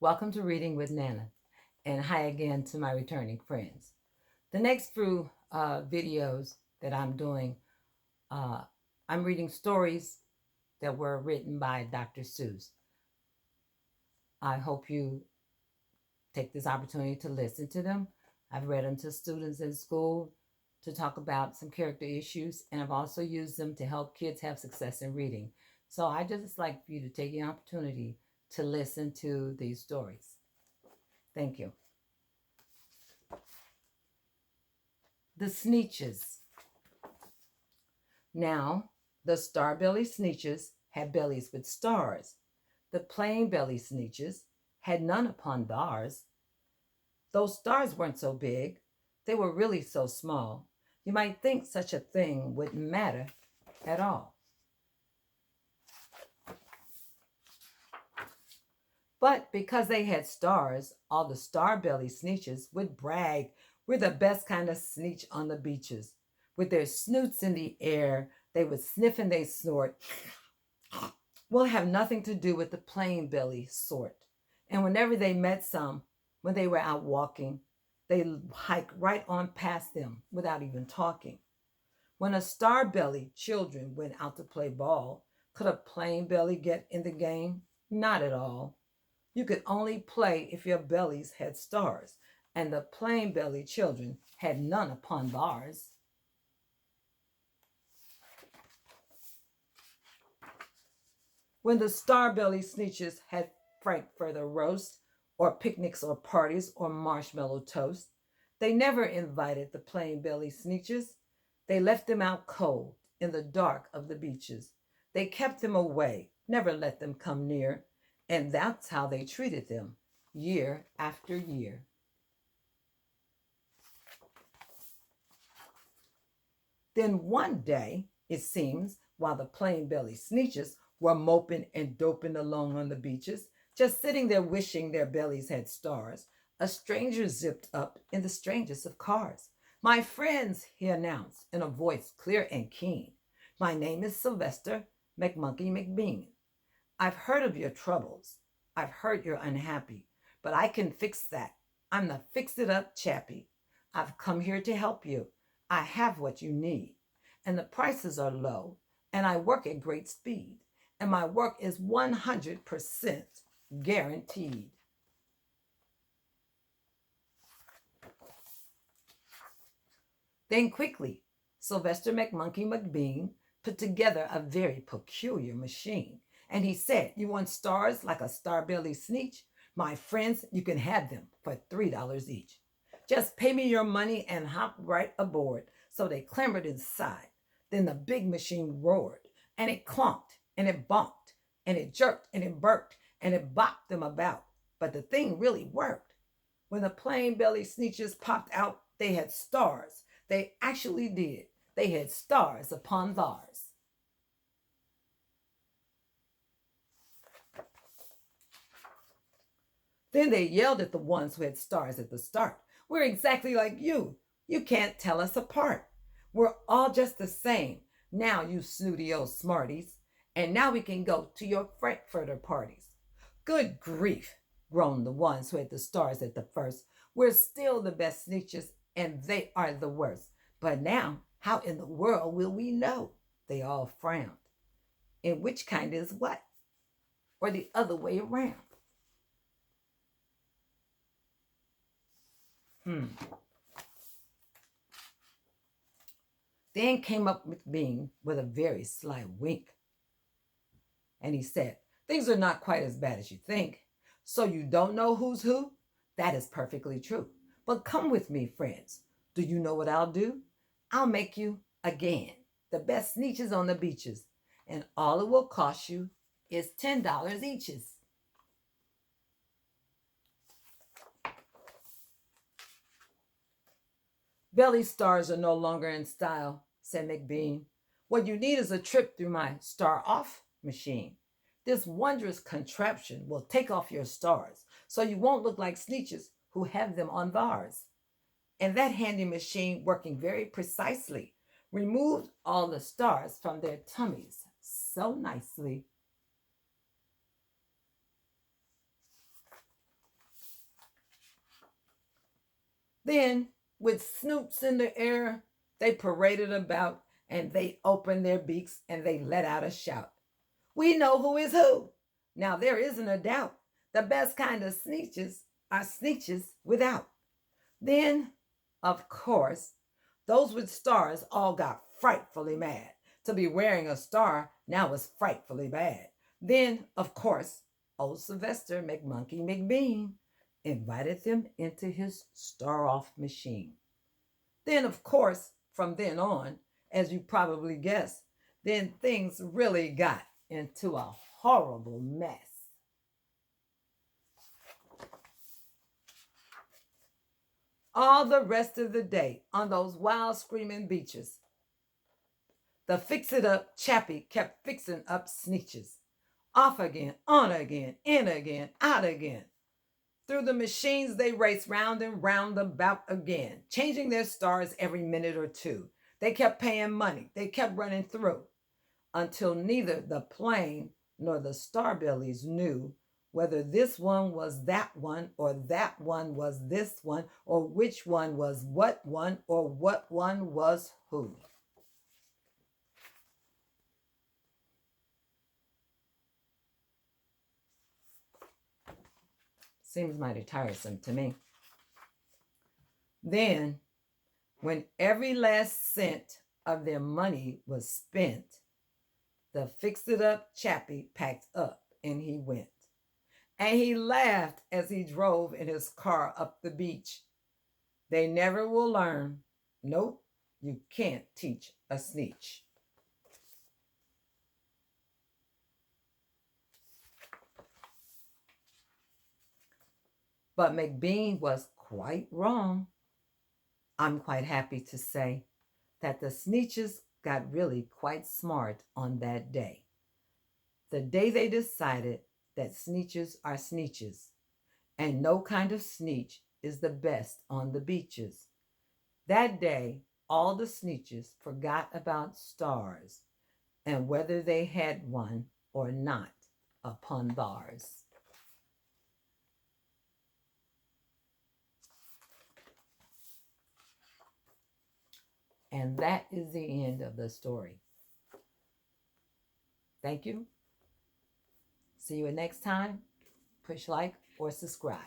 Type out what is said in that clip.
Welcome to Reading with Nana, and hi again to my returning friends. The next few videos that I'm doing, uh, I'm reading stories that were written by Dr. Seuss. I hope you take this opportunity to listen to them. I've read them to students in school to talk about some character issues, and I've also used them to help kids have success in reading. So I just like for you to take the opportunity to listen to these stories. Thank you. The Sneetches. Now, the star-bellied Sneetches had bellies with stars. The plain-bellied Sneetches had none upon theirs. Those stars weren't so big. They were really so small. You might think such a thing wouldn't matter at all. But because they had stars, all the star-bellied Sneetches would brag, "We're the best kind of Sneetch on the beaches." With their snoots in the air, they would sniff and they snort. Will have nothing to do with the plain belly sort. And whenever they met some, when they were out walking, they hike right on past them without even talking. When a star belly children went out to play ball, could a plain belly get in the game? Not at all. You could only play if your bellies had stars, and the plain belly children had none upon theirs. When the star-bellied Sneetches had frankfurter roast, or picnics or parties or marshmallow toast, they never invited the plain-bellied Sneetches. They left them out cold in the dark of the beaches. They kept them away, never let them come near, and that's how they treated them year after year. Then one day, it seems, while the plain-bellied Sneetches were moping and doping along on the beaches, just sitting there wishing their bellies had stars, a stranger zipped up in the strangest of cars. "My friends," he announced in a voice clear and keen, "my name is Sylvester McMonkey McBean. I've heard of your troubles. I've heard you're unhappy, but I can fix that. I'm the fix-it-up chappie. I've come here to help you. I have what you need, and the prices are low, and I work at great speed, and my work is 100% guaranteed." Then quickly, Sylvester McMonkey McBean put together a very peculiar machine. And he said, "You want stars like a star-bellied Sneetch? My friends, you can have them for $3 each. Just pay me your money and hop right aboard." So they clambered inside. Then the big machine roared, and it clonked, and it bonked, and it jerked, and it burked, and it bopped them about. But the thing really worked. When the plain-bellied Sneetches popped out, they had stars. They actually did. They had stars upon theirs. Then they yelled at the ones who had stars at the start. "We're exactly like you. You can't tell us apart. We're all just the same. Now, you snooty old smarties. And now we can go to your frankfurter parties." "Good grief," groaned the ones who had the stars at the first. "We're still the best Sneetches, and they are the worst. But now, how in the world will we know?" They all frowned. And which kind is what? Or the other way around? Then came up McBean with a very sly wink, and he said, "Things are not quite as bad as you think. So you don't know who's who? That is perfectly true. But come with me, friends. Do you know what I'll do? I'll make you, again, the best Sneetches on the beaches, and all it will cost you is $10 eaches." "Belly stars are no longer in style," said McBean. "What you need is a trip through my star off machine. This wondrous contraption will take off your stars so you won't look like Sneetches who have them on theirs." And that handy machine, working very precisely, removed all the stars from their tummies so nicely. Then, with snoops in the air, they paraded about and they opened their beaks and they let out a shout. We know who is who. Now, there isn't a doubt. The best kind of Sneetches are Sneetches without. Then, of course, those with stars all got frightfully mad. To be wearing a star now was frightfully bad. Then, of course, old Sylvester McMonkey McBean invited them into his star off machine. Then, of course, from then on, as you probably guessed, then things really got into a horrible mess. All the rest of the day on those wild screaming beaches, the fix it up chappie kept fixing up Sneetches. Off again, on again, in again, out again. Through the machines they raced round and round about again, changing their stars every minute or two. They kept paying money, they kept running through, until neither the plane nor the starbellies knew whether this one was that one or that one was this one, or which one was what one or what one was who. Seems mighty tiresome to me. Then, when every last cent of their money was spent, the fix it up chappie packed up and he went. And he laughed as he drove in his car up the beach. They never will learn. Nope, you can't teach a Sneetch. But McBean was quite wrong. I'm quite happy to say that the Sneetches got really quite smart on that day. The day they decided that Sneetches are Sneetches, and no kind of Sneetch is the best on the beaches. That day, all the Sneetches forgot about stars and whether they had one or not upon bars. And that is the end of the story. Thank you. See you next time. Push like or subscribe.